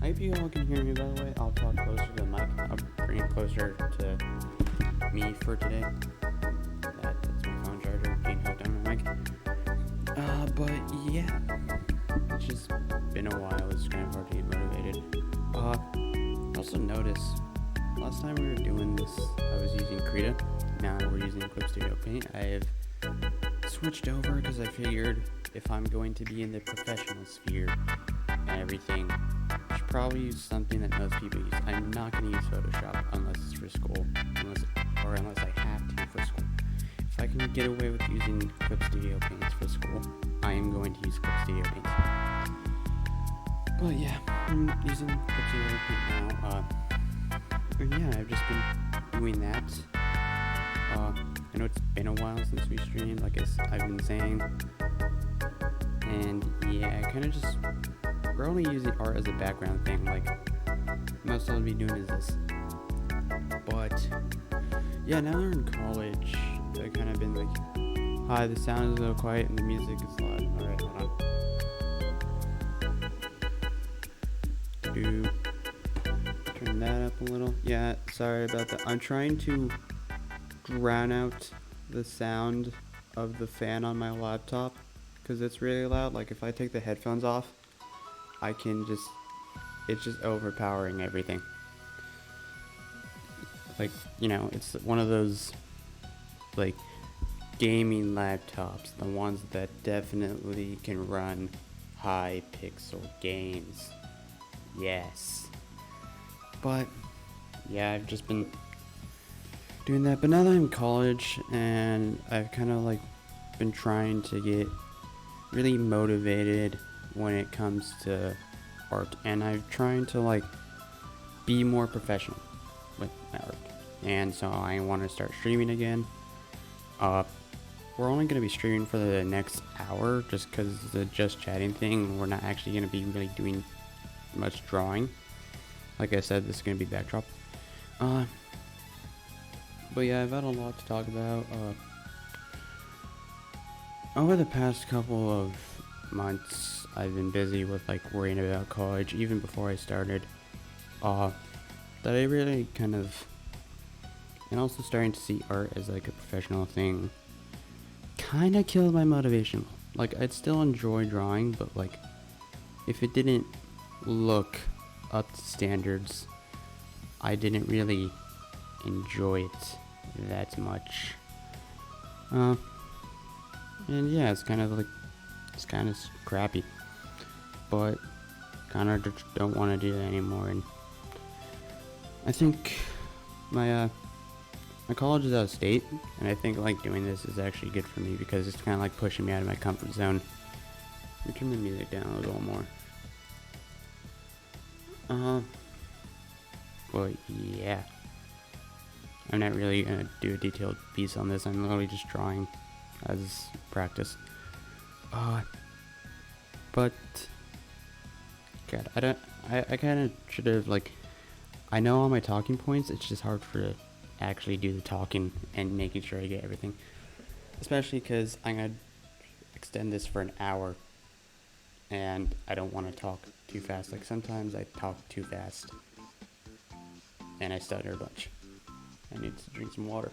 I hope you all can hear me, by the way. I'll talk closer to the mic. I'll bring it closer to me for today. That's my phone charger being hooked on my mic. But yeah, it's just been a while. It's kind of hard to get motivated. I also noticed last time we were doing this, I was using Krita. Now we're using Clip Studio Paint. I have switched over because I figured if I'm going to be in the professional sphere and everything, I should probably use something that most people use. I'm not going to use Photoshop unless it's for school, unless I have to for school. If I can get away with using Clip Studio Paints for school, I am going to use Clip Studio Paints. But yeah, I'm using Clip Studio Paint now. And yeah, I've just been doing that. I know it's been a while since we streamed, like I've been saying. And yeah, I kind of just, we're only using art as a background thing, like most I'll be doing is this. But yeah, now they're in college, I've kind of been like, hi, the sound is a little quiet and the music is loud. Alright, hold on. Turn that up a little. Yeah, sorry about that. I'm trying to drown out the sound of the fan on my laptop because it's really loud. Like if I take the headphones off, it's just overpowering everything. Like, you know, it's one of those like gaming laptops, the ones that definitely can run high pixel games. Yes. But yeah, I've just been doing that. But now that I'm in college and I've kind of like been trying to get really motivated when it comes to art, and I'm trying to like be more professional with my art, and so I want to start streaming again. We're only going to be streaming for the next hour just because the just chatting thing, we're not actually going to be really doing much drawing. Like I said, this is going to be backdrop. But yeah, I've had a lot to talk about. Over the past couple of months, I've been busy with like worrying about college, even before I started. That I really kind of, and also starting to see art as like a professional thing, kind of killed my motivation. Like I'd still enjoy drawing, but like if it didn't look up to standards, I didn't really enjoy it that much. And yeah, it's kind of crappy, but kind of just don't want to do that anymore. And I think my college is out of state, and I think like doing this is actually good for me because it's kind of like pushing me out of my comfort zone. Let me turn the music down a little more. But yeah, I'm not really gonna do a detailed piece on this. I'm literally just drawing as practice. But God, I kind of should have like, I know all my talking points. It's just hard for to actually do the talking and making sure I get everything. Especially because I'm gonna extend this for an hour, and I don't want to talk too fast. Like sometimes I talk too fast and I stutter a bunch. I need to drink some water.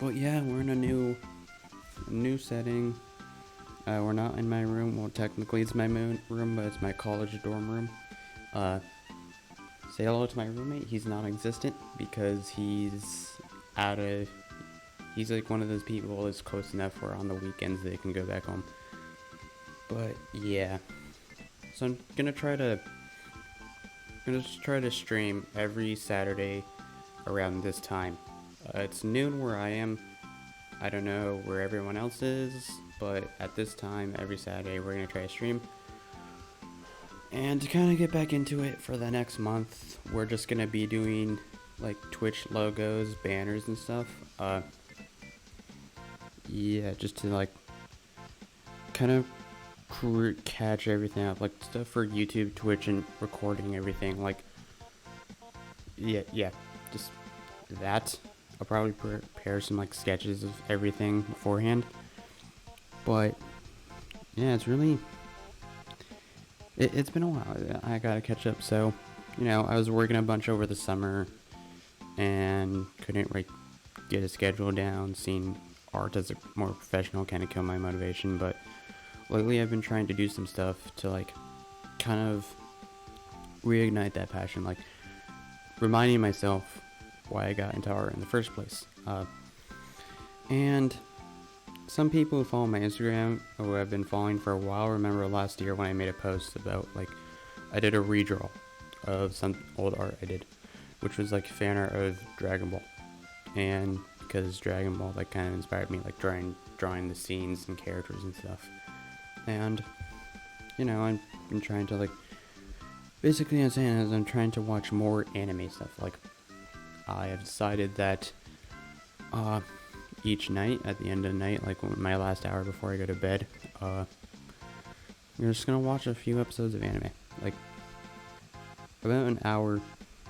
But yeah, we're in a new setting. We're not in my room. Well, technically it's my room, but it's my college dorm room. Say hello to my roommate. He's non-existent because he's like one of those people that's close enough where on the weekends they can go back home. But yeah, so I'm gonna try to stream every Saturday around this time. It's noon where I am. I don't know where everyone else is, but at this time every Saturday we're gonna try to stream. And to kind of get back into it for the next month, we're just gonna be doing like Twitch logos, banners, and stuff. Yeah, just to like kind of catch everything up, like stuff for YouTube, Twitch, and recording everything. Like, yeah, just that. I'll probably prepare some like sketches of everything beforehand. But yeah, it's really It's been a while. I gotta catch up. So, I was working a bunch over the summer and couldn't like get a schedule down. Seeing art as a more professional kind of killed my motivation. But lately, I've been trying to do some stuff to like kind of reignite that passion, like reminding myself why I got into art in the first place. And some people who follow my Instagram, who have been following for a while, remember last year when I made a post about like I did a redraw of some old art I did, which was like fan art of Dragon Ball. And because Dragon Ball like kind of inspired me, like drawing the scenes and characters and stuff. And I've been trying to like basically I'm saying is I'm trying to watch more anime stuff. Like I have decided that each night at the end of the night, like my last hour before I go to bed, I'm just gonna watch a few episodes of anime. Like about an hour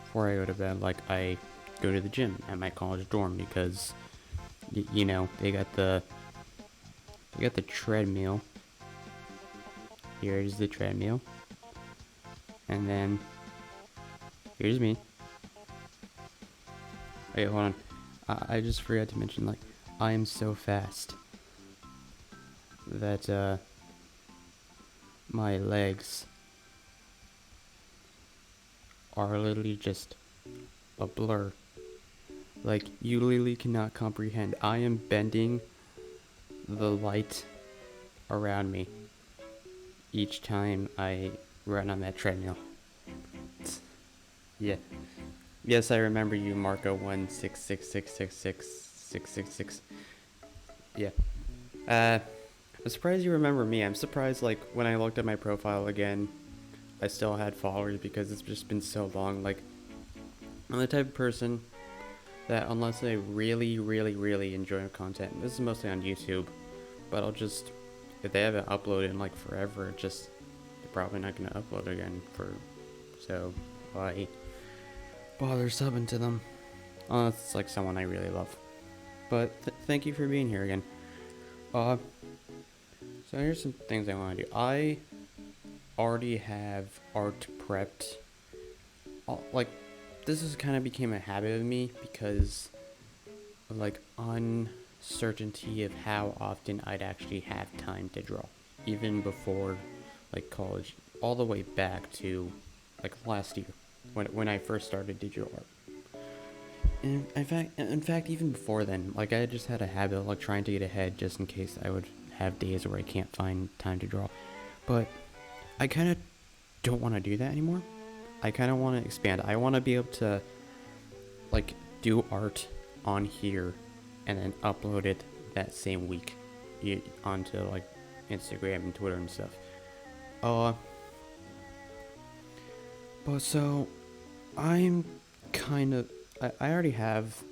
before I go to bed, like I go to the gym at my college dorm because they got the treadmill. Here is the treadmill. And then here's me. Wait, hold on. I just forgot to mention, like, I am so fast that my legs are literally just a blur. Like, you literally cannot comprehend. I am bending the light around me each time I run on that treadmill. Yeah. Yes, I remember you, Marco 166666666. Yeah. I'm surprised you remember me. I'm surprised, like, when I looked at my profile again, I still had followers because it's just been so long. Like, I'm the type of person that unless I really, really, really enjoy content, this is mostly on YouTube, but I'll just, if they haven't uploaded in, like, forever, they're probably not going to upload again so why bother subbing to them unless it's like someone I really love. But thank you for being here again. So here's some things I want to do. I already have art prepped. Like, this has kind of became a habit of me because of like uncertainty of how often I'd actually have time to draw, even before like college, all the way back to like last year when I first started digital art. And in fact, even before then, like I just had a habit of like trying to get ahead just in case I would have days where I can't find time to draw. But I kind of don't want to do that anymore. I kind of want to expand. I want to be able to like do art on here and then upload it that same week onto like Instagram and Twitter and stuff. But so I'm kind of I already have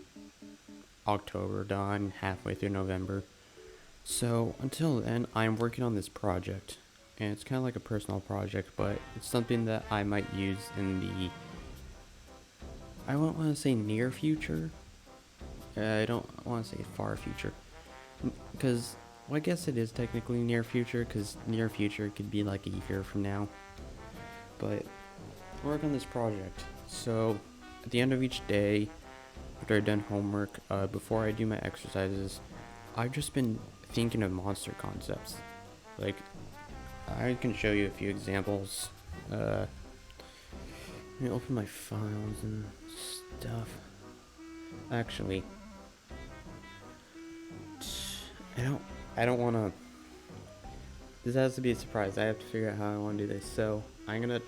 October done, halfway through November. So until then, I'm working on this project, and it's kind of like a personal project, but it's something that I might use in the, I don't want to say near future. I don't want to say far future, because well, I guess it is technically near future, because near future could be like a year from now. But I work on this project, so at the end of each day, after I've done homework, before I do my exercises, I've just been thinking of monster concepts. Like, I can show you a few examples. Let me open my files and stuff. Actually, I don't want to. This has to be a surprise. I have to figure out how I want to do this. So I'm gonna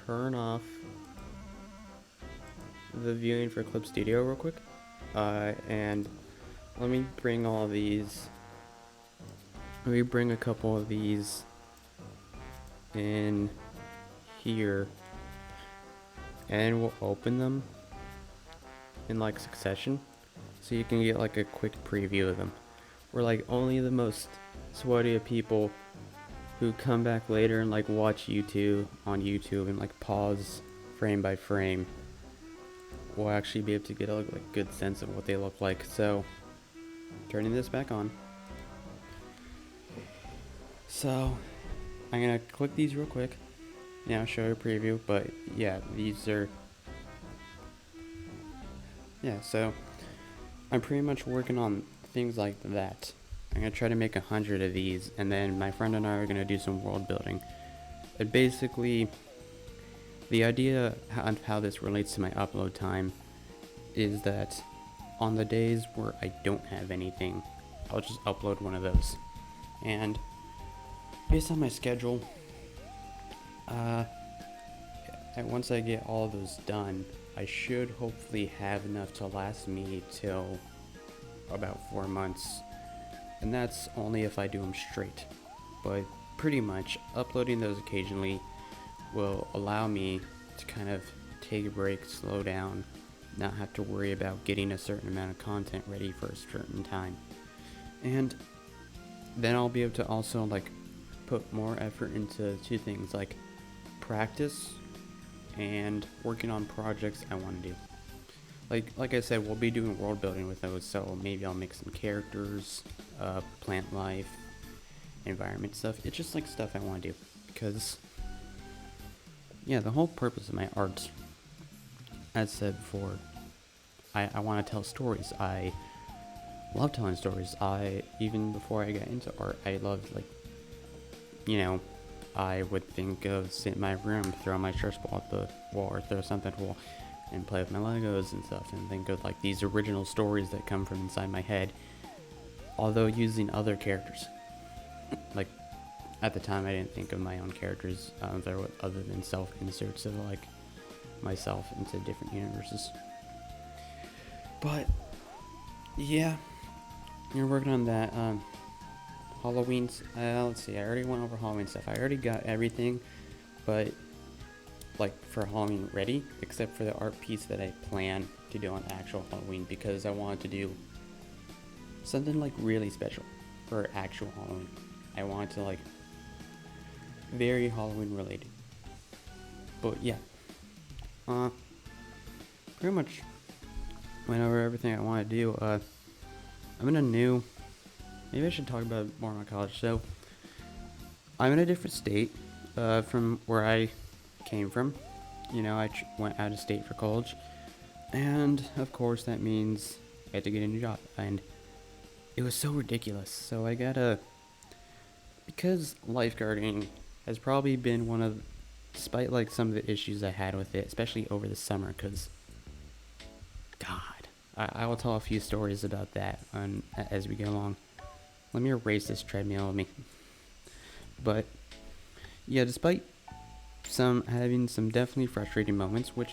turn off the viewing for Clip Studio real quick, and let me bring all these. Let me bring a couple of these in here, and we'll open them in like succession, so you can get like a quick preview of them. We're like only the most sweaty of people who come back later and like watch YouTube on YouTube and like pause frame by frame will actually be able to get a like good sense of what they look like. So turning this back on. So I'm gonna click these real quick, show a preview, but yeah, these are, yeah, so I'm pretty much working on things like that. I'm gonna try to make 100 of these, and then my friend and I are gonna do some world building. And basically, the idea of how this relates to my upload time is that on the days where I don't have anything, I'll just upload one of those. And based on my schedule, and once I get all of those done, I should hopefully have enough to last me till about 4 months. And that's only if I do them straight. But pretty much, uploading those occasionally will allow me to kind of take a break, slow down, not have to worry about getting a certain amount of content ready for a certain time. And then I'll be able to also like put more effort into two things like practice and working on projects I want to do. Like I said, we'll be doing world building with those, so maybe I'll make some characters, plant life, environment stuff. It's just like stuff I want to do because, yeah, the whole purpose of my art, as said before, I want to tell stories. I love telling stories. Even before I got into art, I loved I would think of sitting in my room, throw my stress ball at the wall or throw something at the wall and play with my Legos and stuff and think of like these original stories that come from inside my head, although using other characters. Like at the time I didn't think of my own characters other than self-inserts of like myself into different universes. But yeah, you're working on that. Halloween's, let's see, I already went over Halloween stuff. I already got everything, but like for Halloween ready, except for the art piece that I plan to do on actual Halloween, because I wanted to do something like really special for actual Halloween. I wanted to like very Halloween related. But yeah, pretty much went over everything I want to do. I'm in a new, maybe I should talk about more about college. So I'm in a different state from where I came from. I went out of state for college, and of course that means I had to get a new job, and it was so ridiculous. So I gotta, because lifeguarding has probably been one of, despite like some of the issues I had with it, especially over the summer, because God, I will tell a few stories about that as we go along. Let me erase this treadmill of me. But yeah, despite having some definitely frustrating moments, which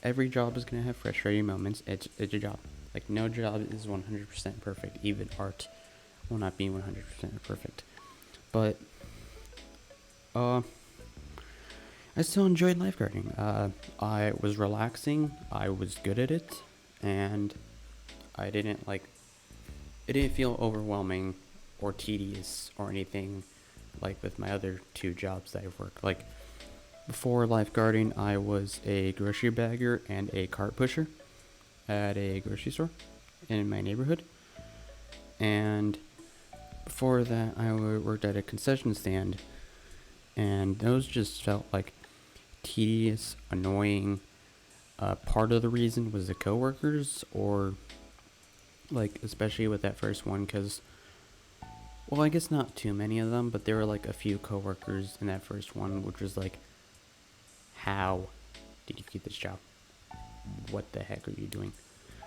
every job is gonna have frustrating moments. It's a job. Like no job is 100% perfect. Even art will not be 100% perfect. But I still enjoyed lifeguarding. I was relaxing. I was good at it, and I didn't it didn't feel overwhelming or tedious or anything like with my other two jobs that I've worked. Like before lifeguarding, I was a grocery bagger and a cart pusher at a grocery store in my neighborhood. And before that, I worked at a concession stand, and those just felt like tedious, annoying. Part of the reason was the coworkers, or like especially with that first one, because I guess not too many of them, but there were like a few coworkers in that first one, which was like, how did you get this job? What the heck are you doing?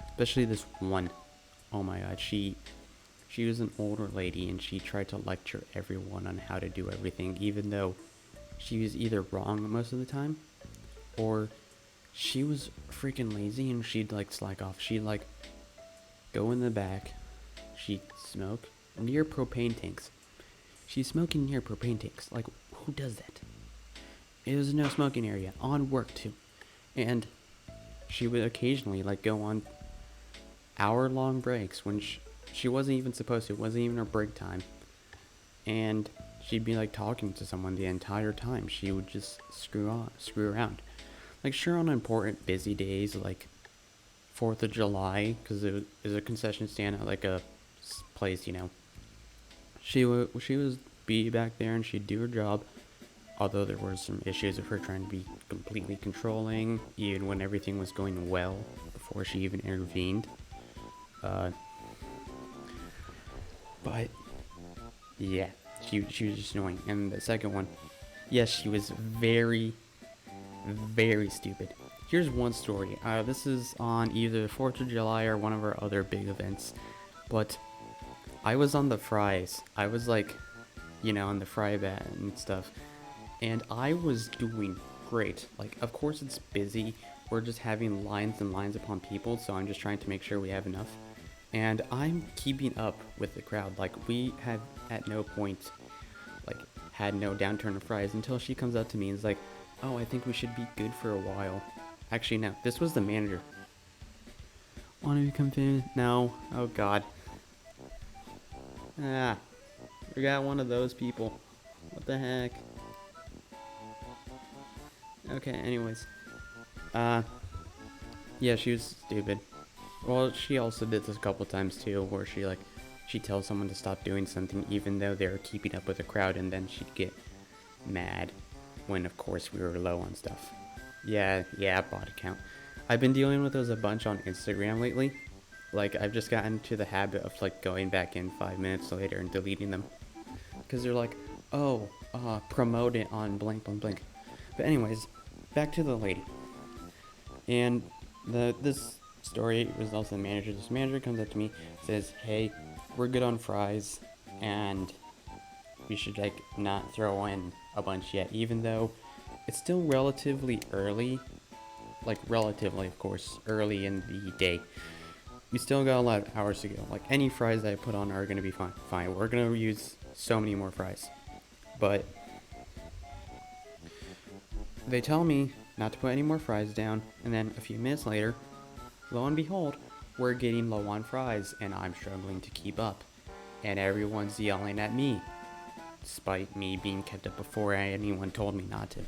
Especially this one. Oh my god, she was an older lady, and she tried to lecture everyone on how to do everything, even though she was either wrong most of the time, or she was freaking lazy and she'd like slack off. She'd like go in the back, she'd smoke near propane tanks. She's smoking near propane tanks. Like, who does that? It was no smoking area on work too. And she would occasionally like go on hour-long breaks when she wasn't even supposed to. It wasn't even her break time. And she'd be like talking to someone the entire time. She would just screw around. Like, sure, on important busy days like 4th of July, because it was a concession stand at like a place, she would be back there and she'd do her job. Although there were some issues of her trying to be completely controlling, even when everything was going well before she even intervened. Uh, but yeah, she was just annoying. And the second one, yes, she was very, very stupid. Here's one story. This is on either 4th of July or one of our other big events. But I was on the fries. I was like, on the fry bat and stuff. And I was doing great. Like, of course it's busy. We're just having lines and lines upon people, so I'm just trying to make sure we have enough. And I'm keeping up with the crowd. Like, we had at no point, like, had no downturn of fries until she comes up to me and is like, oh, I think we should be good for a while. Actually, no, this was the manager. Want to come in? No. Oh, God. Ah, we got one of those people. What the heck? Okay, anyways. Yeah, she was stupid. Well, she also did this a couple times too, where she tells someone to stop doing something even though they're keeping up with the crowd, and then she'd get mad when, of course, we were low on stuff. Yeah, bot account. I've been dealing with those a bunch on Instagram lately. Like, I've just gotten to the habit of, like, going back in 5 minutes later and deleting them. Because they're like, oh, promote it on blank, blank, blank. But anyways, back to the lady. And this story results in the manager. This manager comes up to me, says, hey, we're good on fries, and we should, like, not throw in a bunch yet, even though it's still relatively early. Like, relatively, of course, early in the day. We still got a lot of hours to go. Like, any fries that I put on are going to be fine. We're going to use so many more fries. But they tell me not to put any more fries down, and then a few minutes later, lo and behold, we're getting low on fries, and I'm struggling to keep up. And everyone's yelling at me, despite me being kept up before anyone told me not to.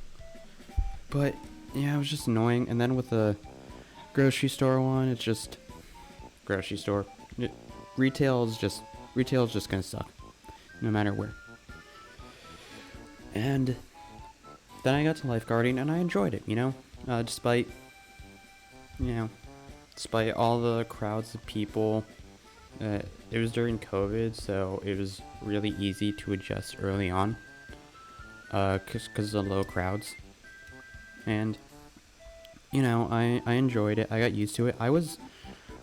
But, yeah, it was just annoying. And then with the grocery store one, it's just grocery store. Retail's just gonna suck, no matter where. And then I got to lifeguarding, and I enjoyed it, despite all the crowds of people. It was during COVID, so it was really easy to adjust early on, because of the low crowds. And, I enjoyed it. I got used to it. I was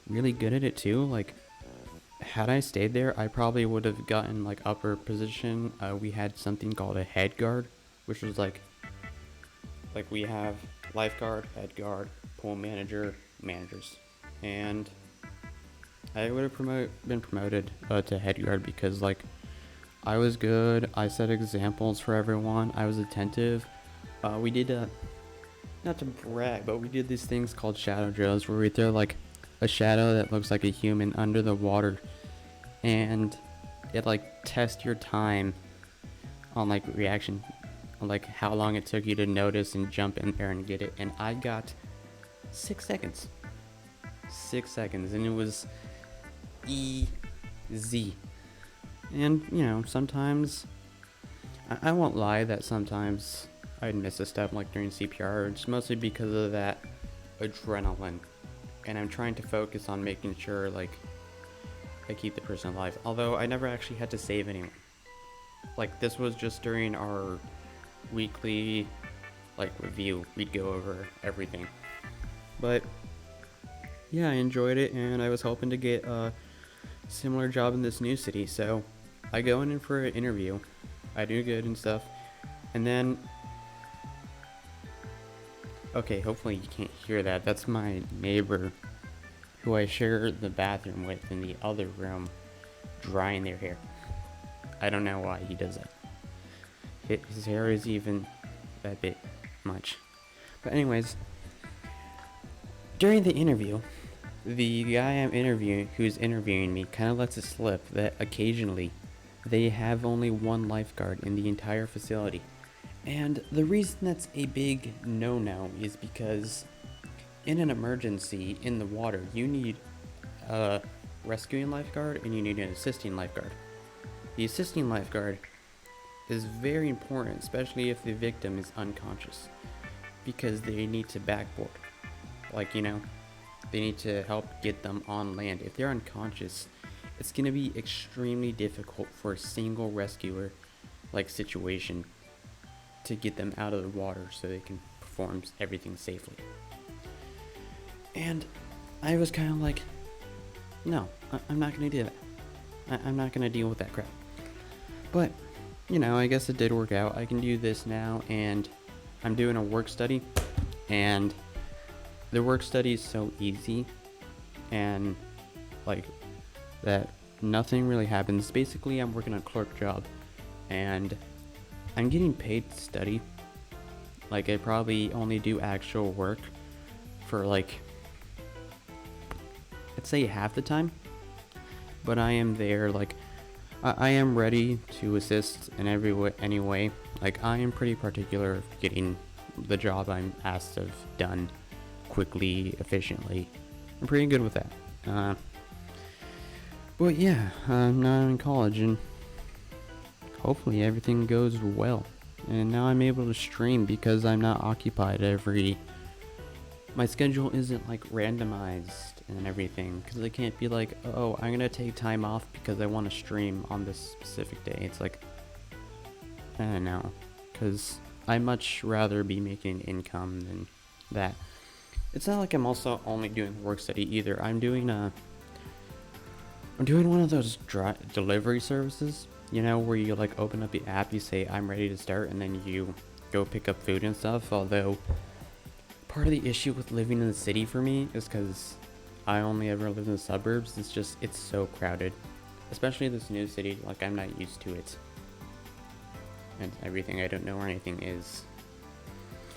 really good at it too. Like, had I stayed there, I probably would have gotten, like, upper position. We had something called a head guard, which was like we have lifeguard, head guard, pool manager, managers. And I would have been promoted to head guard because, like, I was good. I set examples for everyone. I was attentive. We did not to brag, but we did these things called shadow drills where we throw, like, a shadow that looks like a human under the water, and it, like, tests your time on, like, reaction, on, like, how long it took you to notice and jump in there and get it. And I got 6 seconds. 6 seconds, and it was easy. And, sometimes, I won't lie that sometimes I'd miss a step, like during CPR. It's mostly because of that adrenaline. And I'm trying to focus on making sure, like, I keep the person alive. Although I never actually had to save anyone. Like, this was just during our weekly, like, review. We'd go over everything. But, yeah, I enjoyed it, and I was hoping to get a similar job in this new city. So I go in for an interview. I do good and stuff. And then, okay, hopefully you can't hear that. That's my neighbor who I share the bathroom with in the other room drying their hair. I don't know why he does that. His hair is even that bit much. But anyways, during the interview, the guy I'm interviewing, who's interviewing me, kind of lets it slip that occasionally they have only one lifeguard in the entire facility. And the reason that's a big no-no is because in an emergency in the water, you need a rescuing lifeguard and you need an assisting lifeguard. The assisting lifeguard is very important, especially if the victim is unconscious, because they need to backboard. Like, they need to help get them on land. If they're unconscious, it's going to be extremely difficult for a single rescuer like situation to get them out of the water so they can perform everything safely. And I was kind of like, no, I'm not going to do that. I'm not going to deal with that crap. But, I guess it did work out. I can do this now, and I'm doing a work study, and the work study is so easy, and like that nothing really happens. Basically, I'm working a clerk job, and I'm getting paid to study. Like, I probably only do actual work for like, I'd say half the time, but I am there. Like, I am ready to assist in any way. Like, I am pretty particular of getting the job I'm asked of done quickly, efficiently. I'm pretty good with that. But yeah, now I'm in college, and hopefully everything goes well. And now I'm able to stream because I'm not occupied my schedule isn't like randomized and everything, because I can't be like, oh, I'm gonna take time off because I want to stream on this specific day. It's like, I don't know, because I much rather be making income than that. It's not like I'm also only doing work study either. I'm doing one of those delivery services, where you like open up the app, you say I'm ready to start, and then you go pick up food and stuff. Although part of the issue with living in the city for me is because I only ever live in the suburbs. It's so crowded, especially this new city. Like, I'm not used to it, and everything, I don't know where anything is.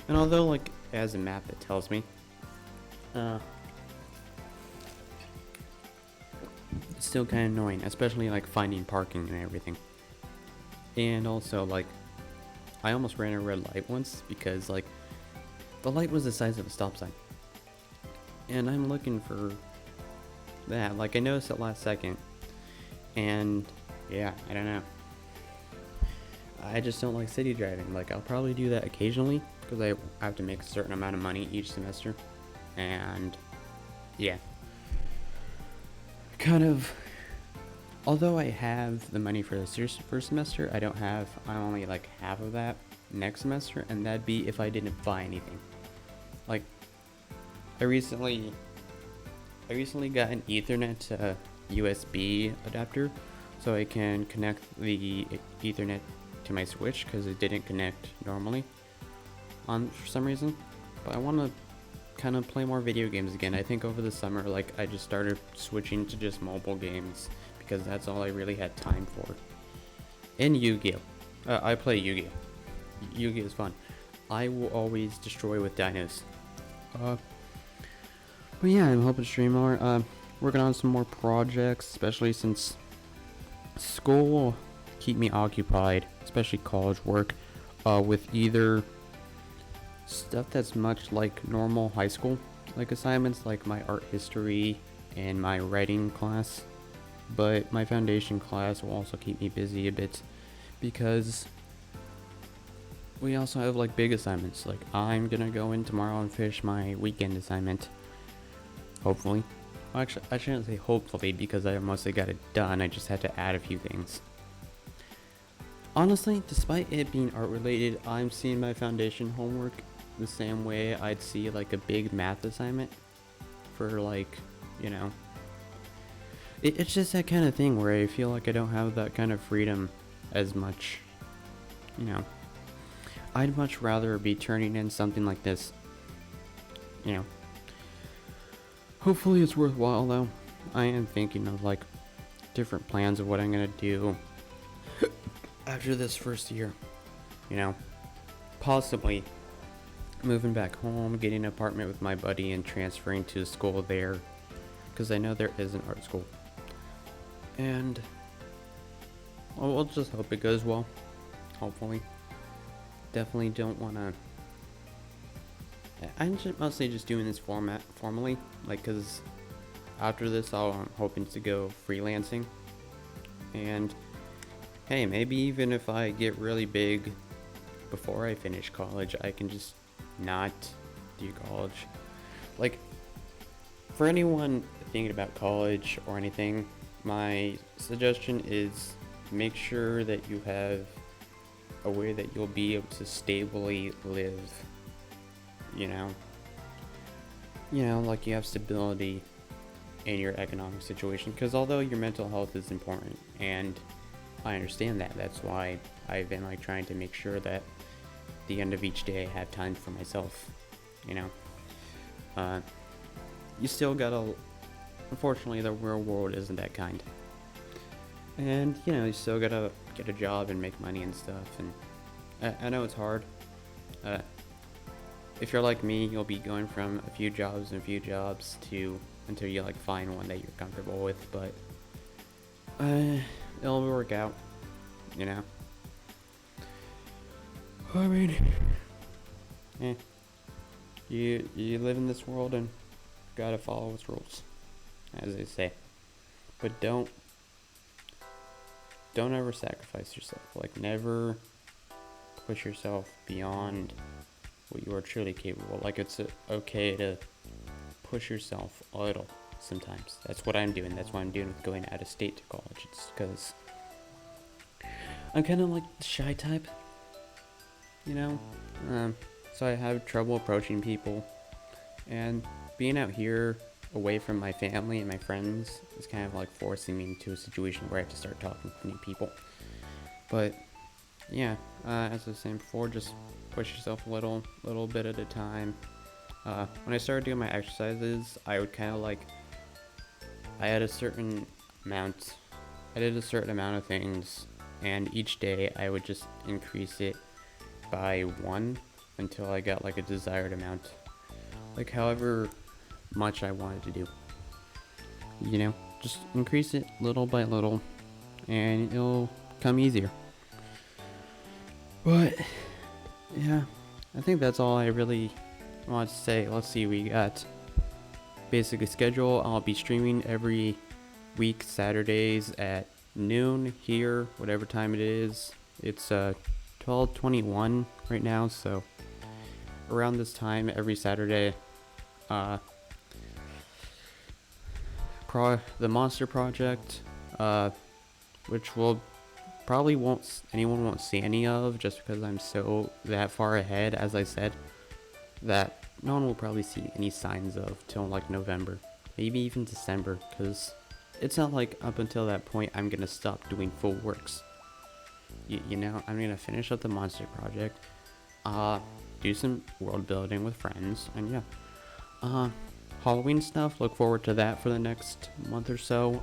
And although like it has a map that tells me, it's still kind of annoying, especially like finding parking and everything. And also, like, I almost ran a red light once because like the light was the size of a stop sign, and I'm looking for that. Like, I noticed it last second, and yeah, I don't know. I just don't like city driving. Like, I'll probably do that occasionally because I have to make a certain amount of money each semester, and yeah, kind of. Although I have the money for this year's first semester, I'm only like half of that next semester, and that'd be if I didn't buy anything. Like, I recently got an Ethernet to USB adapter so I can connect the Ethernet to my Switch, because it didn't connect normally for some reason. But I want to kind of play more video games again. I think over the summer, like, I just started switching to just mobile games because that's all I really had time for. And Yu-Gi-Oh! I play Yu-Gi-Oh! Yu-Gi-Oh! Is fun. I will always destroy with dinos. But yeah, I'm hoping to stream more. Working on some more projects, especially since school will keep me occupied, especially college work, with either stuff that's much like normal high school, like assignments like my art history and my writing class. But my foundation class will also keep me busy a bit, because we also have like big assignments. Like, I'm gonna go in tomorrow and finish my weekend assignment, hopefully. Well, actually, I shouldn't say hopefully, because I mostly got it done. I just had to add a few things. Honestly, despite it being art related, I'm seeing my foundation homework the same way I'd see like a big math assignment for, like, it's just that kind of thing where I feel like I don't have that kind of freedom as much. I'd much rather be turning in something like this. Hopefully it's worthwhile though. I am thinking of like different plans of what I'm gonna do after this first year. Possibly moving back home, getting an apartment with my buddy, and transferring to school there, because I know there is an art school. And we'll just hope it goes well. Hopefully. Definitely don't want to. I'm mostly just doing this formally, like, because after this I'm hoping to go freelancing, and hey, maybe even if I get really big before I finish college, I can just not do college. Like, for anyone thinking about college or anything, my suggestion is make sure that you have a way that you'll be able to stably live, you know? Like you have stability in your economic situation. Because although your mental health is important, and I understand that, that's why I've been like trying to make sure that the end of each day I have time for myself, you know? You still gotta, unfortunately, the real world isn't that kind. And, you still gotta get a job and make money and stuff. And I know it's hard. Uh, if you're like me, you'll be going from a few jobs and a few jobs to until you like find one that you're comfortable with. But it'll work out, you know. I mean, you live in this world and gotta follow its rules, as they say. But don't ever sacrifice yourself. Like, never push yourself beyond what you are truly capable. Like, it's okay to push yourself a little sometimes. That's what I'm doing. That's what I'm doing with going out of state to college. It's because I'm kind of like the shy type, so I have trouble approaching people, and being out here away from my family and my friends is kind of like forcing me into a situation where I have to start talking to new people. But yeah, as I was saying before, just push yourself a little bit at a time. When I started doing my exercises, I would kind of like, I had a certain amount, I did a certain amount of things, and each day I would just increase it by 1 until I got like a desired amount, like however much I wanted to do. Just increase it little by little, and it'll come easier. But yeah, I think that's all I really want to say. Let's see, we got basically schedule. I'll be streaming every week Saturdays at noon here, whatever time it is. It's 12:21 right now, so around this time every Saturday. The Monster Project, which anyone won't see any of, just because I'm so that far ahead, as I said, that no one will probably see any signs of till like November, maybe even December, because it's not like up until that point I'm gonna stop doing full works. I'm gonna finish up the Monster Project, do some world building with friends, and yeah, Halloween stuff, look forward to that for the next month or so.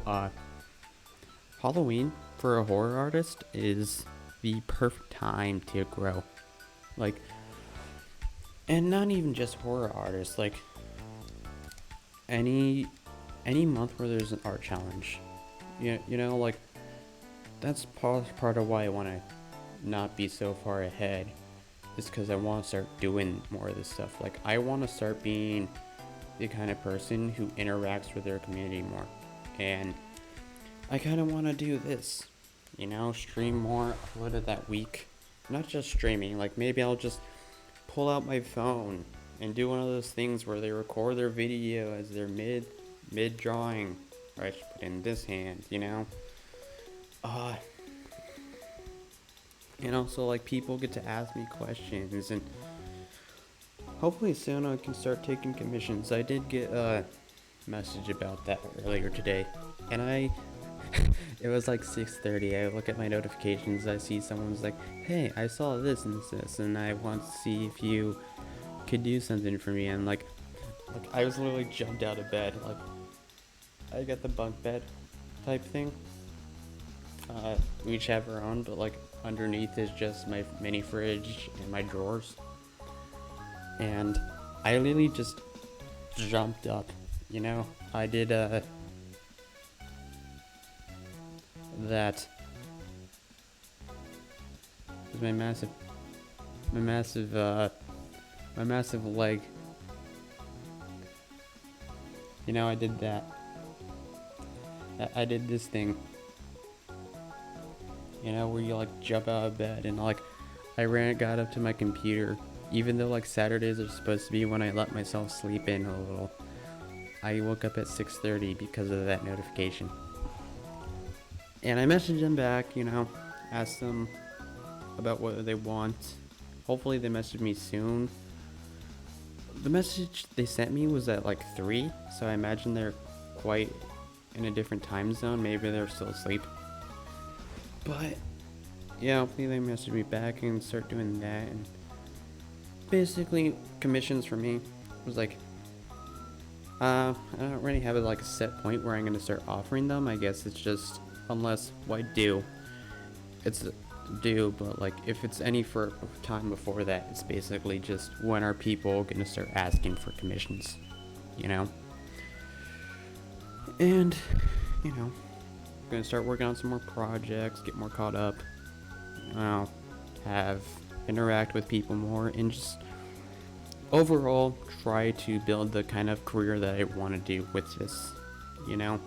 Halloween for a horror artist is the perfect time to grow. Like, and not even just horror artists, like any month where there's an art challenge. Like, that's part of why I want to not be so far ahead, is because I want to start doing more of this stuff. Like, I want to start being the kind of person who interacts with their community more, and I kind of want to do this, stream more, upload it that week. Not just streaming, like maybe I'll just pull out my phone and do one of those things where they record their video as they're mid drawing, or I should put in this hand, so like people get to ask me questions, and hopefully soon I can start taking commissions. I did get a message about that earlier today, and it was like 6:30. I look at my notifications, I see someone's like, hey, I saw this and this, and I want to see if you could do something for me. And like I was literally jumped out of bed. Like, I got the bunk bed type thing. We each have our own, but like underneath is just my mini fridge and my drawers. And I literally just jumped up, I did that was my massive leg. I did that. I did this thing. you know, where you like jump out of bed and like got up to my computer, even though like Saturdays are supposed to be when I let myself sleep in a little. I woke up at 6:30 because of that notification. And I messaged them back, you know, asked them about what they want. Hopefully they message me soon. The message they sent me was at like 3, so I imagine they're quite in a different time zone. Maybe they're still asleep. But yeah, hopefully they message me back and start doing that. And basically, commissions for me was like, I don't really have like a set point where I'm gonna start offering them. I guess it's just unless what I do, it's due. But like if it's any for time before that, it's basically just when are people gonna start asking for commissions, you know? And you know, I'm gonna start working on some more projects, get more caught up. I'll have interact with people more and just overall try to build the kind of career that I want to do with this, you know.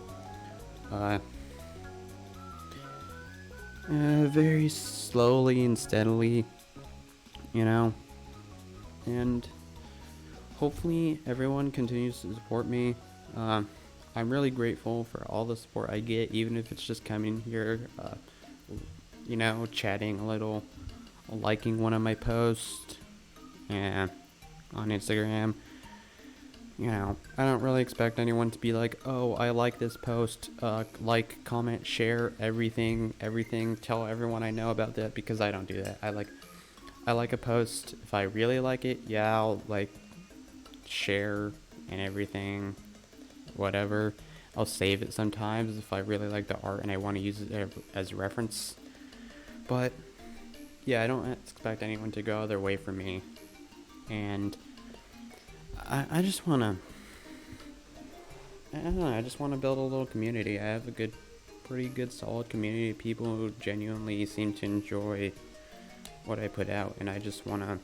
Very slowly and steadily, you know, and hopefully everyone continues to support me. I'm really grateful for all the support I get, even if it's just coming here, you know, chatting a little, liking one of my posts, and on Instagram. You know, I don't really expect anyone to be like, oh, I like this post, like, comment, share, everything, tell everyone I know about that, because I don't do that. I like a post. If I really like it, yeah, I'll like share and everything, whatever. I'll save it sometimes if I really like the art and I want to use it as reference. But yeah, I don't expect anyone to go their way for me. And I just want to, I don't know, I just want to build a little community. I have a pretty good solid community of people who genuinely seem to enjoy what I put out, and I just want to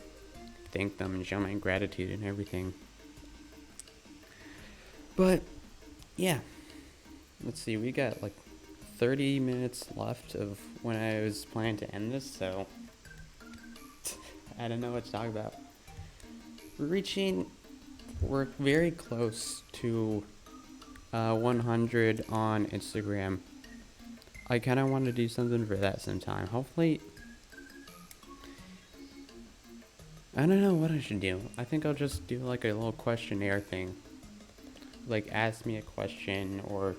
thank them and show my gratitude and everything. But yeah, let's see, we got like 30 minutes left of when I was planning to end this, so I don't know what to talk about. We're very close to 100 on Instagram. I kind of want to do something for that sometime. Hopefully, I don't know what I should do. I think I'll just do like a little questionnaire thing. Like ask me a question, or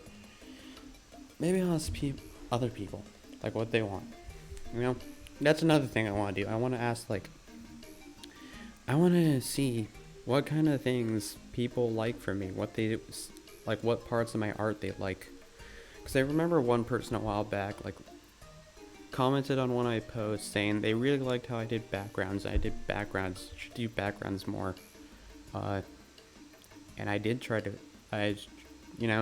maybe I'll ask other people like what they want. You know, that's another thing I want to do. I want to ask I want to see what kind of things people like from me, what they like, what parts of my art they like. Because I remember one person a while back commented on one of my posts saying they really liked how I did backgrounds. Should do backgrounds more. And I did try to,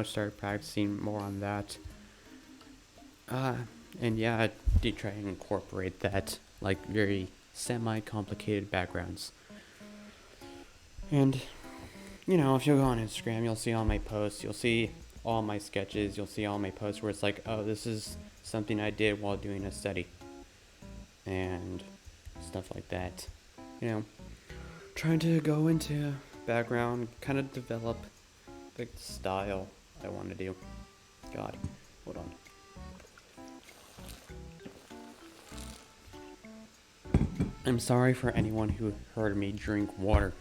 started practicing more on that. And yeah, I did try and incorporate that, like very semi-complicated backgrounds. And, you know, if you go on Instagram, you'll see all my posts, you'll see all my sketches, you'll see all my posts where it's like, oh, this is something I did while doing a study. And stuff like that. You know, trying to go into background, kind of develop the style I want to do. God, hold on. I'm sorry for anyone who heard me drink water.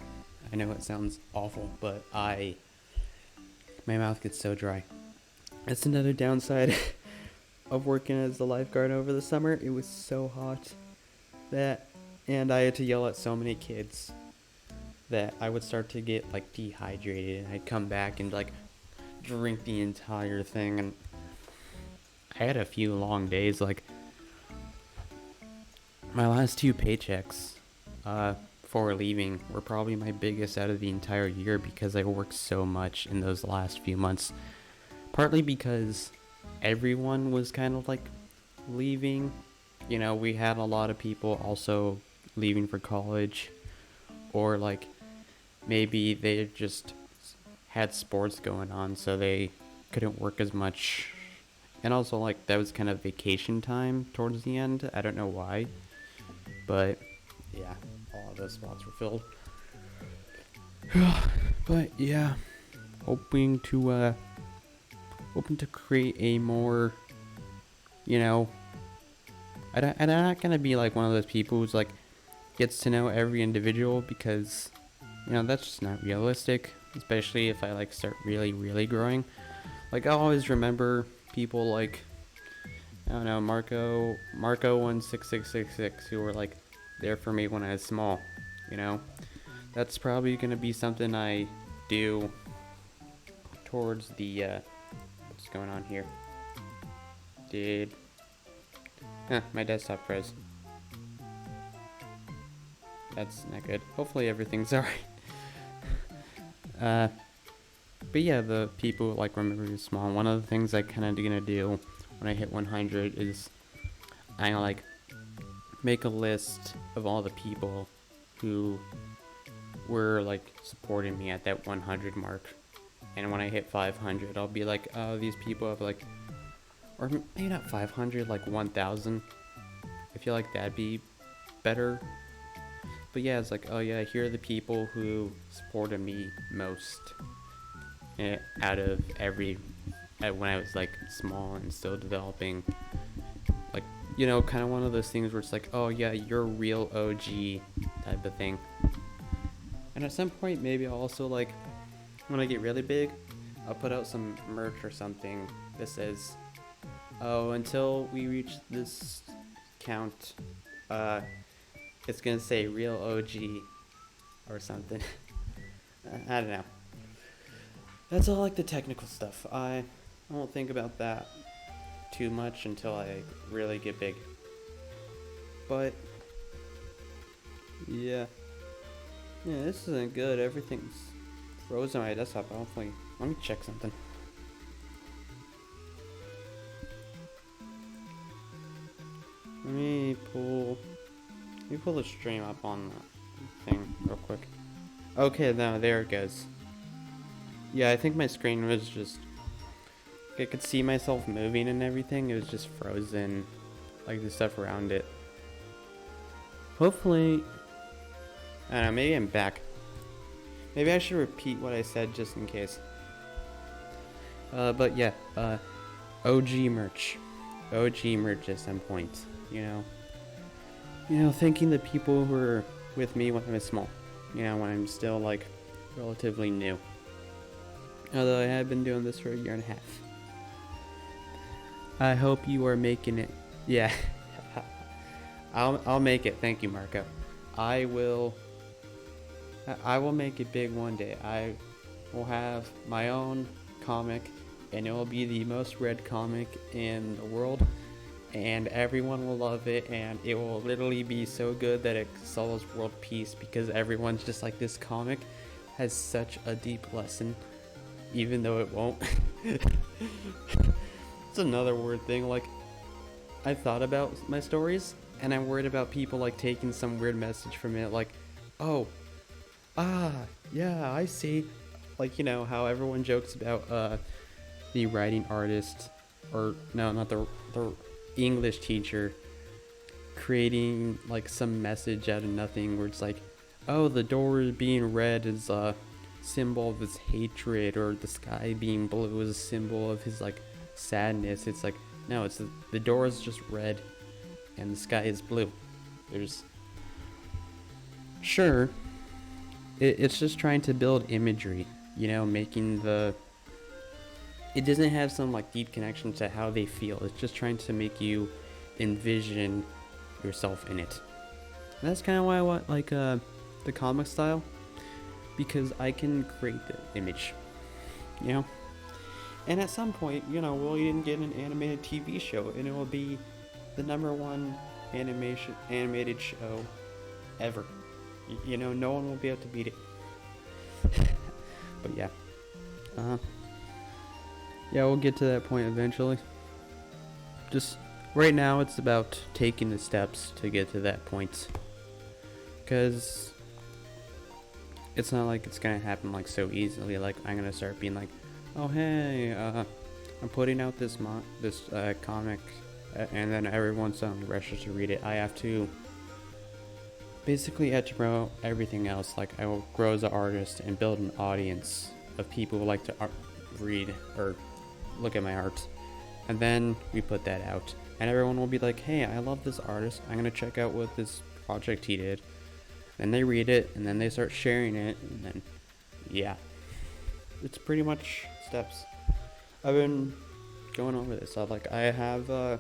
I know it sounds awful, but my mouth gets so dry. That's another downside of working as a lifeguard over the summer. It was so hot and I had to yell at so many kids that I would start to get like dehydrated, and I'd come back and like drink the entire thing. And I had a few long days. Like my last 2 paychecks before leaving were probably my biggest out of the entire year, because I worked so much in those last few months. Partly because everyone was kind of like leaving. You know, we had a lot of people also leaving for college, or like maybe they just had sports going on, so they couldn't work as much And also, like, that was kind of vacation time towards the end. I don't know why, but yeah, all of those spots were filled. But yeah, hoping to create a more, you know, I'm not gonna be like one of those people who's like gets to know every individual, because that's just not realistic, especially if I like start really growing. Like, I'll always remember people like, I don't know, Marco 16666, who were like there for me when I was small. That's probably gonna be something I do towards the what's going on here? My desktop froze. That's not good. Hopefully everything's alright. But yeah, the people like remember me small. One of the things I kind of gonna do when I hit 100 is I like make a list of all the people who were like supporting me at that 100 mark. And when I hit 500, I'll be like, oh, these people have like, or maybe not 500, like 1,000. I feel like that'd be better. But yeah, it's like, oh yeah, here are the people who supported me most out of when I was like small and still developing. Like, kind of one of those things where it's like, oh yeah, you're a real OG type of thing. And at some point, maybe I'll also, like, when I get really big, I'll put out some merch or something that says, oh, until we reach this count, it's gonna say real OG or something. I don't know. That's all like the technical stuff. I won't think about that too much until I really get big. But yeah, this isn't good. Everything's frozen on my desktop. Hopefully, let me check something. Let me pull the stream up on the thing real quick. Okay, now there it goes. Yeah, I think my screen was just, I could see myself moving and everything. It was just frozen, like the stuff around it. Hopefully, I don't know, maybe I'm back. Maybe I should repeat what I said just in case. But yeah, OG merch at some point, thanking the people who were with me when I was small, when I'm still like relatively new. Although I have been doing this for a year and a half. I hope you are making it. Yeah. I'll make it. Thank you, Marco. I will make it big one day. I will have my own comic, and it will be the most read comic in the world, and everyone will love it, and it will literally be so good that it solves world peace, because everyone's just like, this comic has such a deep lesson, even though it won't. It's another weird thing. Like, I thought about my stories, and I'm worried about people like taking some weird message from it, like, oh, yeah, I see. Like, how everyone jokes about the writing artist, or no, not the English teacher, creating like some message out of nothing, where it's like, oh, the door being red is a symbol of his hatred, or the sky being blue is a symbol of his like sadness. It's like, no, it's the door is just red and the sky is blue. There's sure it's just trying to build imagery, making it doesn't have some like deep connection to how they feel. It's just trying to make you envision yourself in it. And that's kind of why I want like the comic style, because I can create the image, and at some point, we'll even get an animated TV show, and it will be the #1 animated show ever. No one will be able to beat it. But yeah, we'll get to that point eventually. Just right now, it's about taking the steps to get to that point, because it's not like it's gonna happen like so easily. Like, I'm gonna start being like, oh hey, I'm putting out this comic, and then everyone's rushes to read it. I have to basically promote everything else. Like, I will grow as an artist and build an audience of people who like to read or look at my art, and then we put that out, and everyone will be like, hey, I love this artist, I'm gonna check out what this project he did. Then they read it, and then they start sharing it, and then yeah, it's pretty much steps. I've been going over this. I have a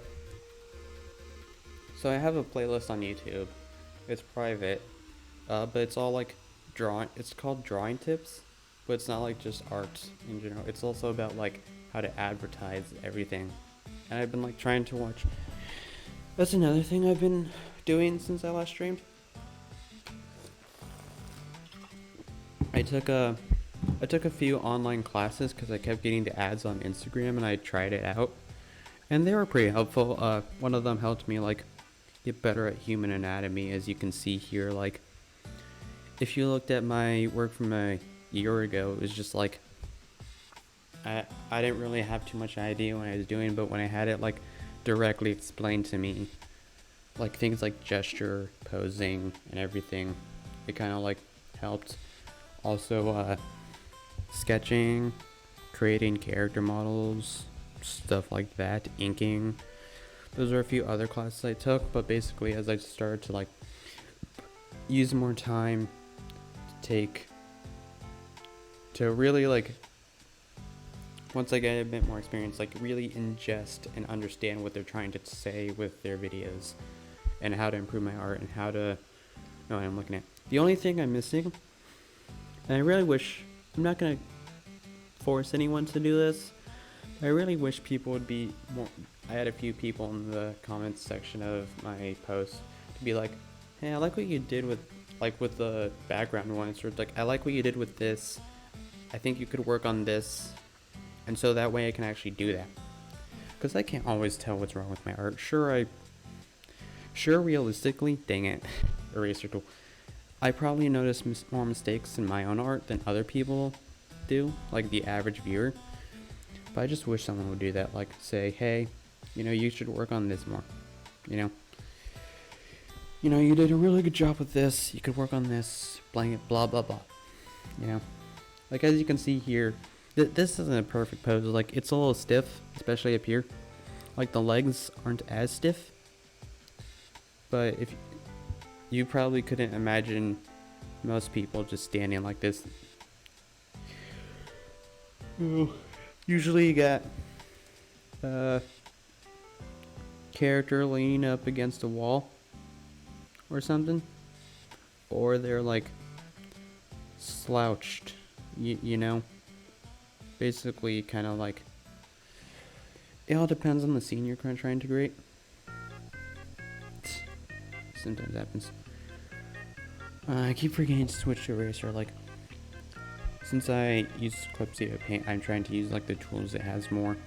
playlist on YouTube. It's private, but it's all like drawing. It's called Drawing Tips, but it's not like just art in general. It's also about like how to advertise everything. And I've been like trying to watch. That's another thing I've been doing since I last streamed. I took a few online classes because I kept getting the ads on Instagram, and I tried it out, and they were pretty helpful. One of them helped me like get better at human anatomy, as you can see here. Like, if you looked at my work from a year ago, it was just like I didn't really have too much idea what I was doing, but when I had it like directly explained to me, like things like gesture, posing, and everything, it kind of like helped. Also, sketching, creating character models, stuff like that, inking. Those are a few other classes I took, but basically as I started to like use more time to really like, once I get a bit more experience, like really ingest and understand what they're trying to say with their videos, and how to improve my art, and how to know what I'm looking at. The only thing I'm missing, and I really wish, I'm not gonna force anyone to do this, I really wish people would be more. I had a few people in the comments section of my post to be like, hey, I like what you did with the background ones, or like, I like what you did with this, I think you could work on this, and so that way I can actually do that, because I can't always tell what's wrong with my art. Sure, realistically, dang it, eraser tool, I probably notice more mistakes in my own art than other people do, like the average viewer. But I just wish someone would do that, like say, hey, you should work on this more. You did a really good job with this. You could work on this, blank, blah blah blah. Like as you can see here, this isn't a perfect pose. Like, it's a little stiff, especially up here. Like, the legs aren't as stiff. But if you probably couldn't imagine most people just standing like this. Usually you got character leaning up against a wall or something, or they're like slouched, basically kind of like, it all depends on the scene you're trying to create. Sometimes happens. I keep forgetting to switch to eraser. Like, since I use Clip Studio Paint, I'm trying to use like the tools it has more.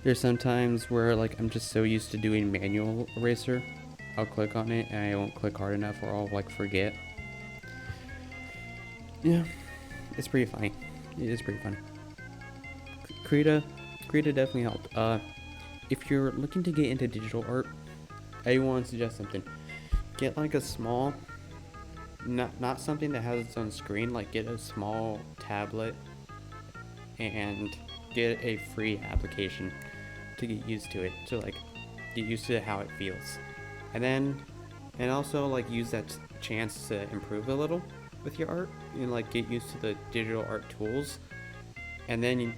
There's some times where like I'm just so used to doing manual eraser, I'll click on it and I won't click hard enough, or I'll like forget. Yeah, it's pretty funny. It is pretty funny. Krita definitely helped. If you're looking to get into digital art, I want to suggest something. Get like a small, not something that has its own screen, like get a small tablet and get a free application to get used to it, to like get used to how it feels, and also like use that chance to improve a little with your art, and like get used to the digital art tools, and then you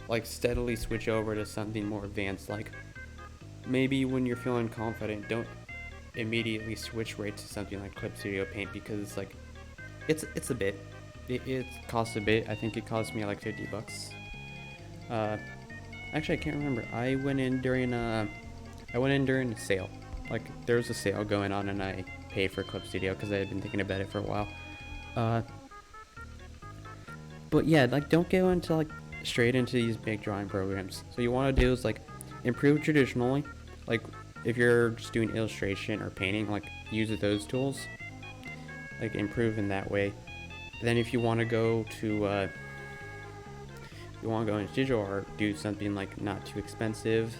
like steadily switch over to something more advanced. Like, maybe when you're feeling confident, don't immediately switch right to something like Clip Studio Paint, because it's like it's a bit, it costs a bit. I think it cost me like $50. Actually I can't remember. I went in during a sale. Like, there was a sale going on and I paid for Clip Studio because I had been thinking about it for a while. But yeah, like, don't go into like straight into these big drawing programs. So you want to do is like improve traditionally, like if you're just doing illustration or painting, like use those tools, like improve in that way. Then if you want to go to you want to go into digital art, do something like not too expensive.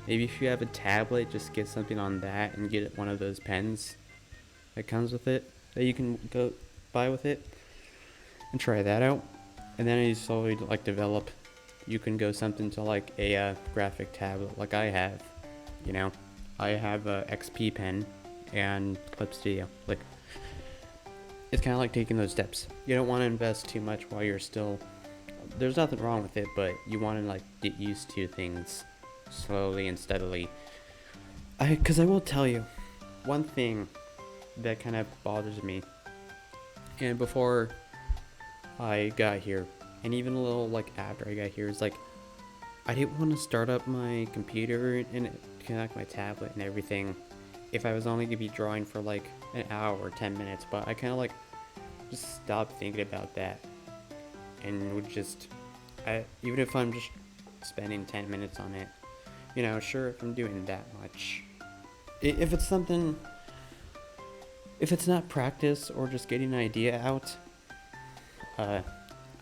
Maybe if you have a tablet, just get something on that and get one of those pens that comes with it that you can go buy with it and try that out. And then as you slowly like develop, you can go something to like a graphic tablet like I have. You know, I have a XP pen and Clip Studio. Like, it's kind of like taking those steps. You don't want to invest too much while you're still. There's nothing wrong with it, but you want to like get used to things slowly and steadily. Because I will tell you, one thing that kind of bothers me, and before I got here, and even a little like after I got here, is like I didn't want to start up my computer and connect my tablet and everything if I was only gonna be drawing for like an hour or 10 minutes. But I kind of like just stopped thinking about that and would just, even if I'm just spending 10 minutes on it, you know, sure, if I'm doing that much, if it's something, if it's not practice or just getting an idea out,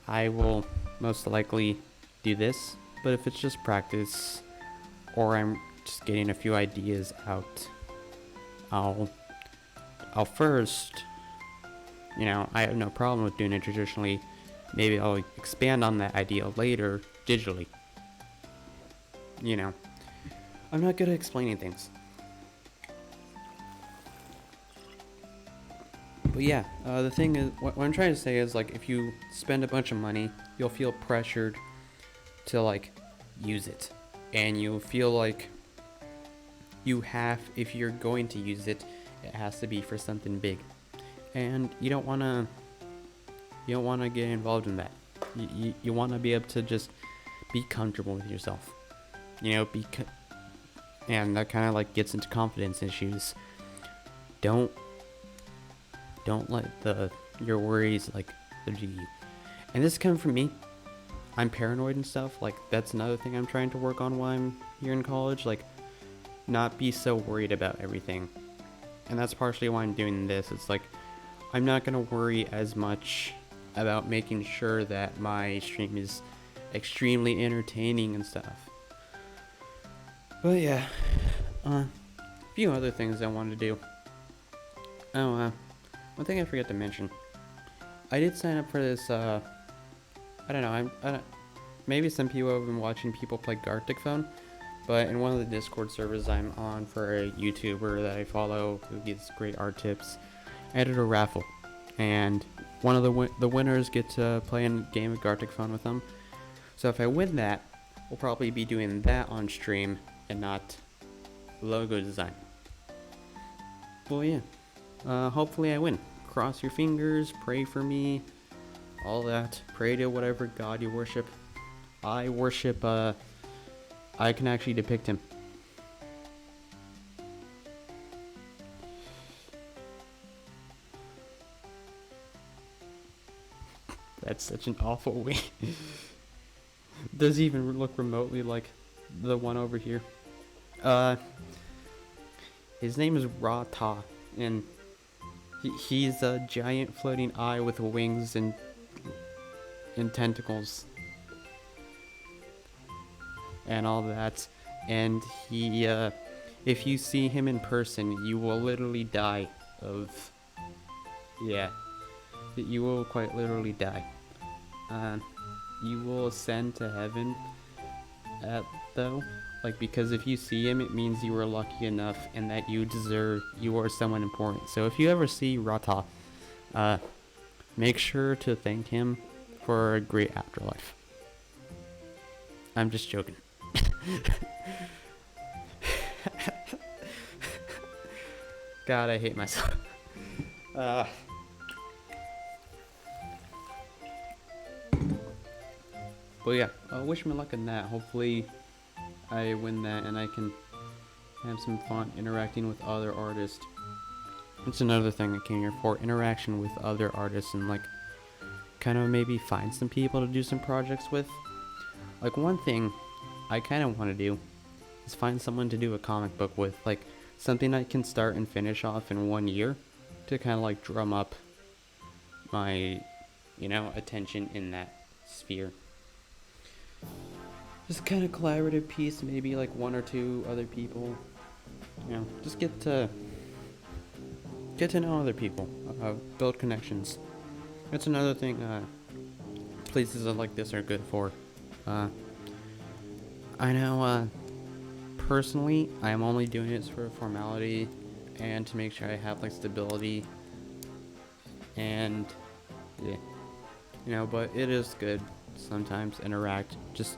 I will most likely do this. But if it's just practice or I'm just getting a few ideas out, I'll first, you know, I have no problem with doing it traditionally. Maybe I'll expand on that idea later digitally. You know, I'm not good at explaining things. But yeah, the thing is, what I'm trying to say is, like, if you spend a bunch of money, you'll feel pressured to, like, use it. And you'll feel like you have, if you're going to use it, it has to be for something big. And you don't want to get involved in that. You want to be able to just be comfortable with yourself. You know, and that kind of like gets into confidence issues. Don't let your worries like lead you. And this is coming from me. I'm paranoid and stuff. Like, that's another thing I'm trying to work on while I'm here in college. Like, not be so worried about everything. And that's partially why I'm doing this. It's like, I'm not gonna worry as much about making sure that my stream is extremely entertaining and stuff. But yeah, a few other things I wanted to do. Oh, one thing I forgot to mention. I did sign up for this, I don't know, maybe some people have been watching people play Gartic Phone, but in one of the Discord servers I'm on for a YouTuber that I follow who gives great art tips, I added a raffle, and one of the winners get to play a game of Gartic Phone with them. So if I win that, we'll probably be doing that on stream and not logo design. Well, yeah, hopefully I win. Cross your fingers, pray for me, all that. Pray to whatever god you worship. I worship, I can actually depict him. That's such an awful way. Doesn't even look remotely like the one over here. His name is Ra-Ta, and he's a giant floating eye with wings and tentacles and all that. And he, if you see him in person, you will literally die of, yeah, you will quite literally die. You will ascend to heaven though, like, because if you see him, it means you were lucky enough and that you are someone important. So if you ever see Ra-Ta, make sure to thank him for a great afterlife. I'm just joking. God, I hate myself. But yeah, wish me luck in that. Hopefully I win that and I can have some fun interacting with other artists. It's another thing I came here for, interaction with other artists, and like kind of maybe find some people to do some projects with. Like, one thing I kind of want to do is find someone to do a comic book with, like something I can start and finish off in 1 year to kind of like drum up my, attention in that sphere. just kind of collaborative piece, maybe like one or two other people. Just get to know other people, build connections. That's another thing places like this are good for. Uh, I know personally, I am only doing it for formality and to make sure I have like stability and yeah, but it is good sometimes interact. Just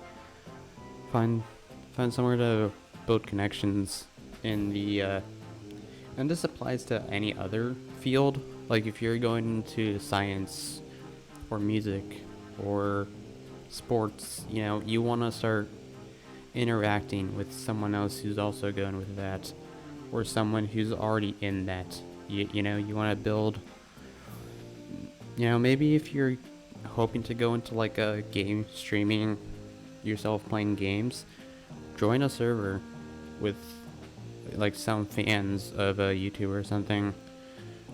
find somewhere to build connections in the and this applies to any other field. Like if you're going into science or music or sports, you want to start interacting with someone else who's also going with that, or someone who's already in that. You want to build. Maybe if you're hoping to go into like a game streaming yourself playing games, join a server with like some fans of a YouTuber or something,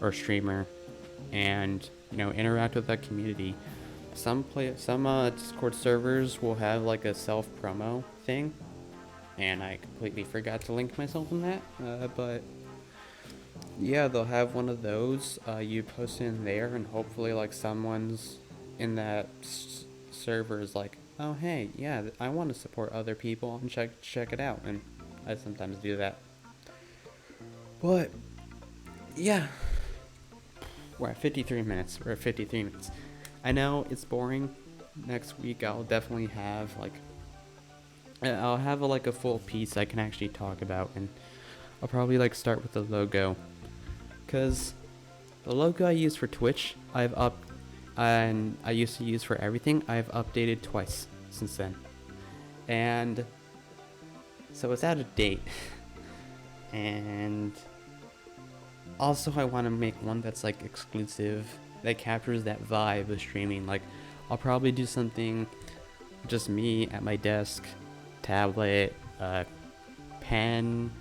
or streamer, and interact with that community. Some Discord servers will have like a self promo thing, and I completely forgot to link myself in that. But yeah, they'll have one of those. You post in there, and hopefully like someone's in that server is like, oh hey, yeah, I want to support other people and check it out, and I sometimes do that. But yeah, we're at 53 minutes. I know it's boring. Next week I'll definitely have like a full piece I can actually talk about, and I'll probably like start with the logo, cause the logo I use for Twitch and I used to use for everything. I've updated twice since then, and so it's out of date. And also I want to make one that's like exclusive, that captures that vibe of streaming. Like I'll probably do something just me at my desk, tablet, pen,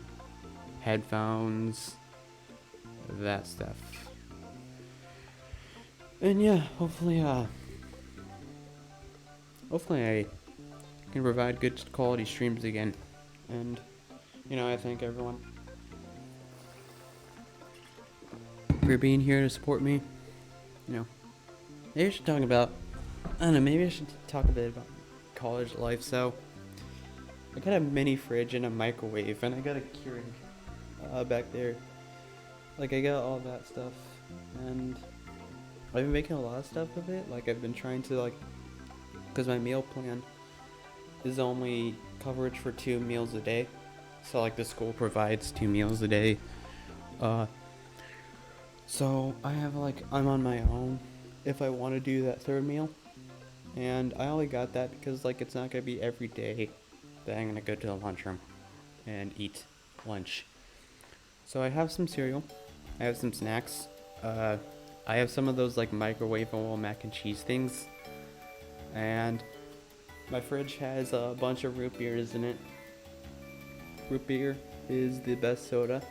headphones, that stuff. And yeah, hopefully I can provide good quality streams again. And I thank everyone for being here to support me. Maybe I should talk about, I don't know, maybe I should talk a bit about college life. So, I got a mini fridge and a microwave, and I got a Keurig back there. Like, I got all that stuff, and I've been making a lot of stuff with it. Like, I've been trying to, because my meal plan is only coverage for 2 meals a day. So, like, the school provides 2 meals a day. So I have I'm on my own if I want to do that 3rd meal, and I only got that because it's not gonna be every day that I'm gonna go to the lunchroom and eat lunch. So I have some cereal, I have some snacks, I have some of those microwavable mac and cheese things, and my fridge has a bunch of root beers in it. Root beer is the best soda,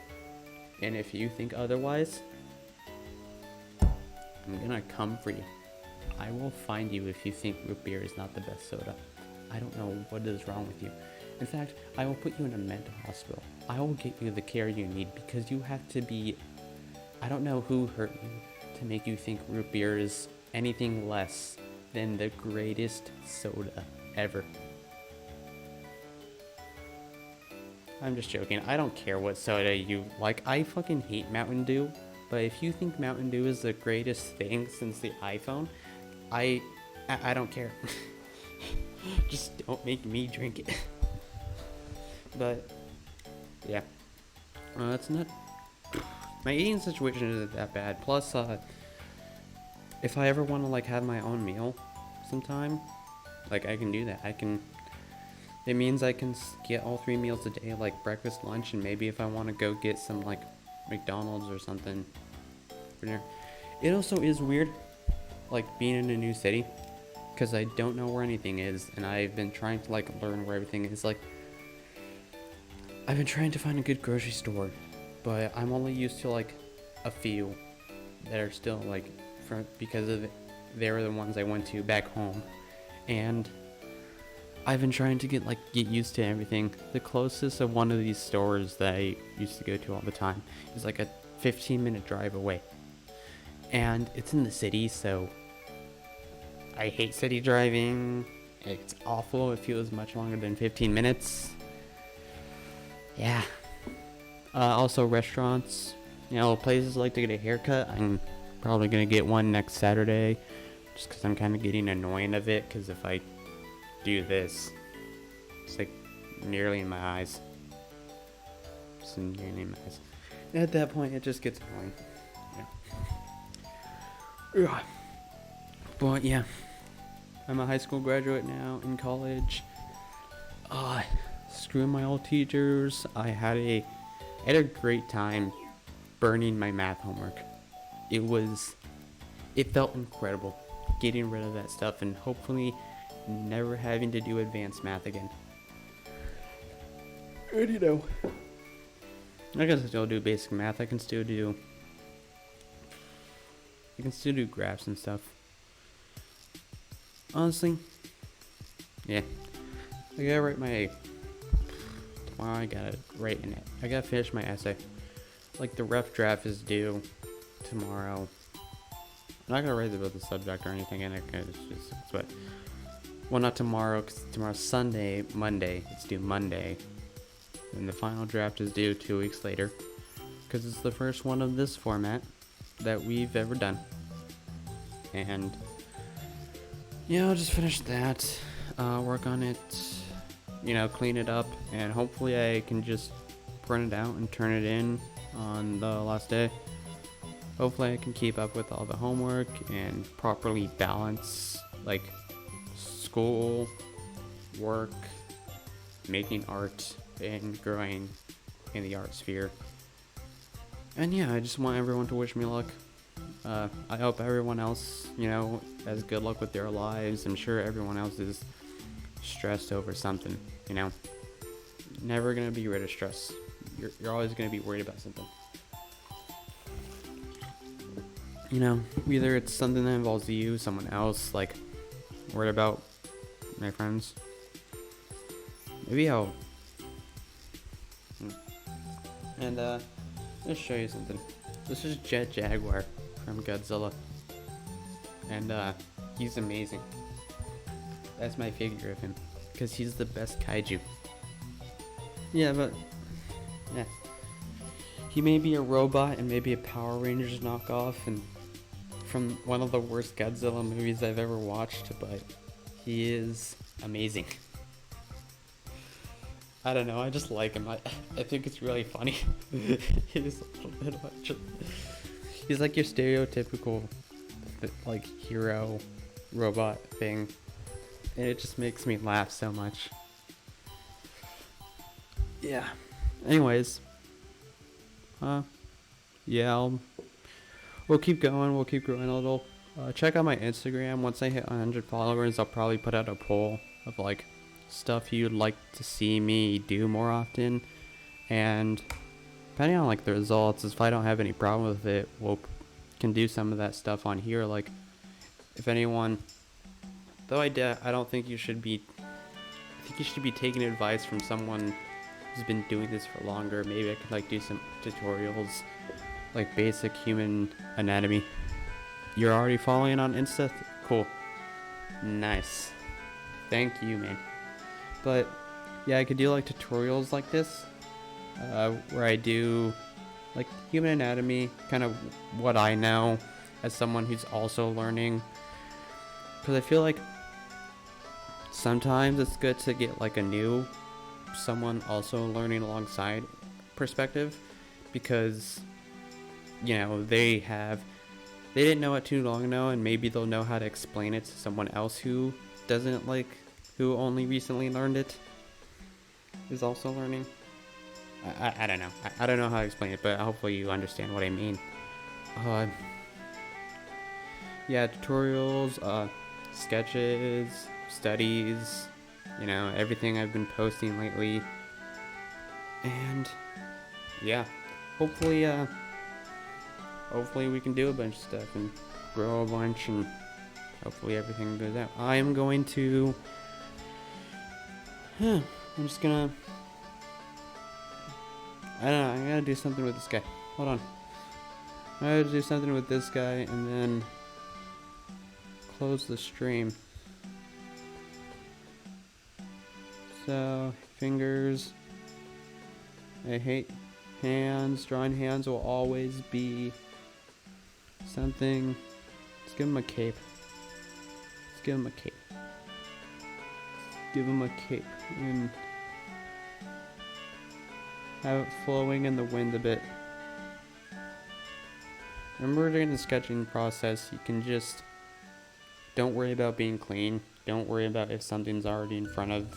and if you think otherwise, I'm gonna come for you. I will find you if you think root beer is not the best soda. I don't know what is wrong with you. In fact, I will put you in a mental hospital. I will get you the care you need, because you have to be... I don't know who hurt you to make you think root beer is anything less than the greatest soda ever. I'm just joking. I don't care what soda you like. I fucking hate Mountain Dew. But if you think Mountain Dew is the greatest thing since the iPhone, I don't care. Just don't make me drink it. But yeah, that's not... My eating situation isn't that bad. Plus, if I ever want to have my own meal sometime, I can do that. It means I can get all 3 meals a day, breakfast, lunch, and maybe if I want to go get some McDonald's or something for dinner. It also is weird being in a new city, because I don't know where anything is, and I've been trying to learn where everything is. I've been trying to find a good grocery store, but I'm only used to a few that are still because of they were the ones I went to back home, and I've been trying to get used to everything. The closest of one of these stores that I used to go to all the time is like a 15-minute drive away. And it's in the city, so I hate city driving. It's awful. It feels much longer than 15 minutes. Yeah. Also restaurants, places like to get a haircut. I'm probably gonna get one next Saturday, just because I'm kind of getting annoying of it. Because if I do this, it's like nearly in my eyes. Just nearly in my eyes. At that point, it just gets annoying. Yeah. But yeah, I'm a high school graduate now in college. Screw my old teachers. I had a great time burning my math homework. It felt incredible getting rid of that stuff and hopefully never having to do advanced math again. And I can still do basic math. I can still do graphs and stuff. Honestly, yeah. Tomorrow I gotta write in it. I gotta finish my essay. Like, the rough draft is due tomorrow. I'm not gonna write about the subject or anything in it, well, not tomorrow, because tomorrow's Sunday. Monday, it's due Monday. And the final draft is due 2 weeks later, because it's the first one of this format that we've ever done. And yeah, I'll just finish that, work on it, clean it up, and hopefully I can just print it out and turn it in on the last day. Hopefully I can keep up with all the homework and properly balance, like, school, work, making art, and growing in the art sphere. And yeah, I just want everyone to wish me luck. I hope everyone else, has good luck with their lives. I'm sure everyone else is stressed over something, Never gonna be rid of stress. You're always gonna be worried about something. Either it's something that involves you, someone else, like, worried about my friends. Maybe I'll... And, let's show you something. This is Jet Jaguar from Godzilla. And, he's amazing. That's my figure of him. Because he's the best kaiju. Yeah. He may be a robot and maybe a Power Rangers knockoff and from one of the worst Godzilla movies I've ever watched, but he is amazing. I don't know, I just like him. I think it's really funny. He's like your stereotypical like hero robot thing, and it just makes me laugh so much. Yeah. Anyways, yeah, we'll keep going. We'll keep growing a little. Check out my Instagram. Once I hit 100 followers, I'll probably put out a poll of like stuff you'd like to see me do more often, and depending on like the results, if I don't have any problem with it, can do some of that stuff on here. Like, if anyone, though I don't think you should be. I think you should be taking advice from someone who's been doing this for longer. Maybe I could like do some tutorials, like basic human anatomy. You're already following on Insta? Cool. Nice. Thank you, man. But yeah, I could do like tutorials like this, where I do like human anatomy, kind of what I know as someone who's also learning. Because I feel like sometimes it's good to get like someone also learning alongside perspective, because they didn't know it too long ago, and maybe they'll know how to explain it to someone else who who only recently learned it, is also learning. I don't know. I don't know how to explain it, but hopefully you understand what I mean. Yeah, tutorials, sketches, studies, everything I've been posting lately. And yeah, hopefully we can do a bunch of stuff and grow a bunch, and hopefully everything goes out. I am going to I'm just gonna. I don't know. I gotta do something with this guy. Hold on. I gotta do something with this guy and then close the stream. So, fingers. I hate hands. Drawing hands will always be something. Let's give him a cape. Let's give him a cape. Give him a cape and have it flowing in the wind a bit. Remember, during the sketching process, you can just don't worry about being clean. Don't worry about if something's already in front of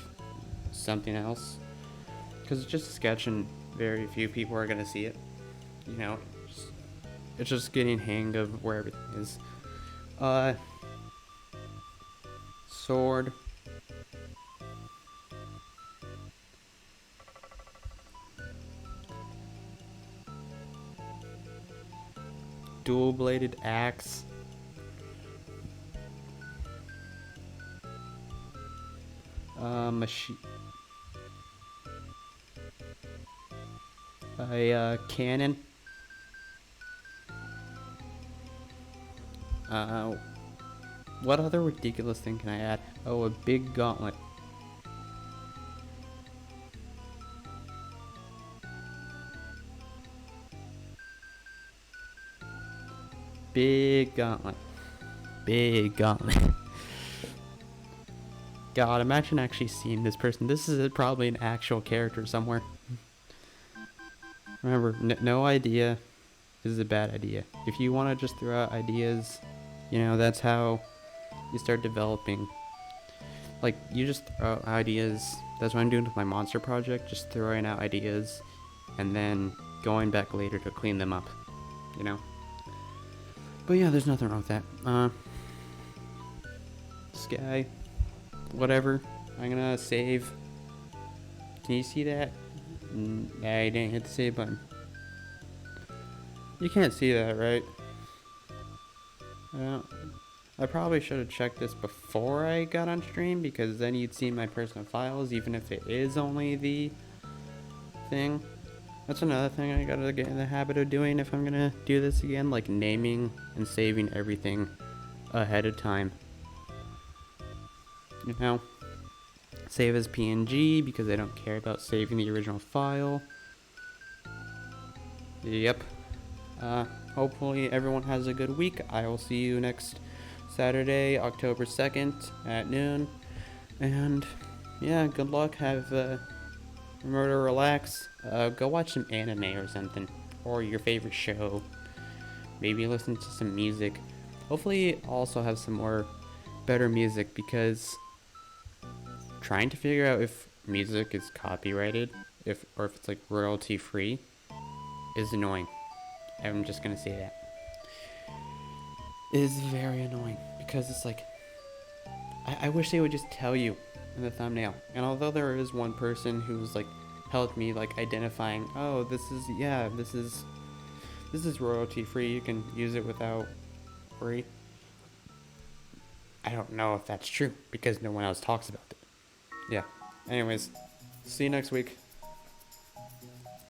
something else, because it's just a sketch and very few people are gonna see it. You know, it's just getting hang of where everything is. Sword. Dual-bladed axe. Machine. A cannon. What other ridiculous thing can I add? Oh, a big gauntlet. Big gauntlet. Big gauntlet. God, imagine actually seeing this person. This is probably an actual character somewhere. Remember, no idea is a bad idea. If you want to just throw out ideas, you know, that's how you start developing. Like, you just throw out ideas. That's what I'm doing with my monster project, just throwing out ideas and then going back later to clean them up, you know? But yeah, there's nothing wrong with that. This guy, whatever. I'm gonna save. Can you see that? I didn't hit the save button. You can't see that, right? I probably should have checked this before I got on stream, because then you'd see my personal files, even if it is only the thing. That's another thing I gotta get in the habit of doing if I'm gonna do this again, like naming and saving everything ahead of time. You know? Save as PNG because I don't care about saving the original file. Yep. Hopefully everyone has a good week. I will see you next Saturday, October 2nd at noon. And yeah, good luck. Remember to relax. Go watch some anime or something, or your favorite show. Maybe listen to some music. Hopefully also have some more better music, because trying to figure out if music is copyrighted, or if it's like royalty free, is annoying. I'm just gonna say that. It is very annoying, because it's like, I wish they would just tell you in the thumbnail. And although there is one person who's like helped me like identifying, oh, this is royalty free, you can use it without worry. I don't know if that's true, because no one else talks about it. Yeah. Anyways, see you next week.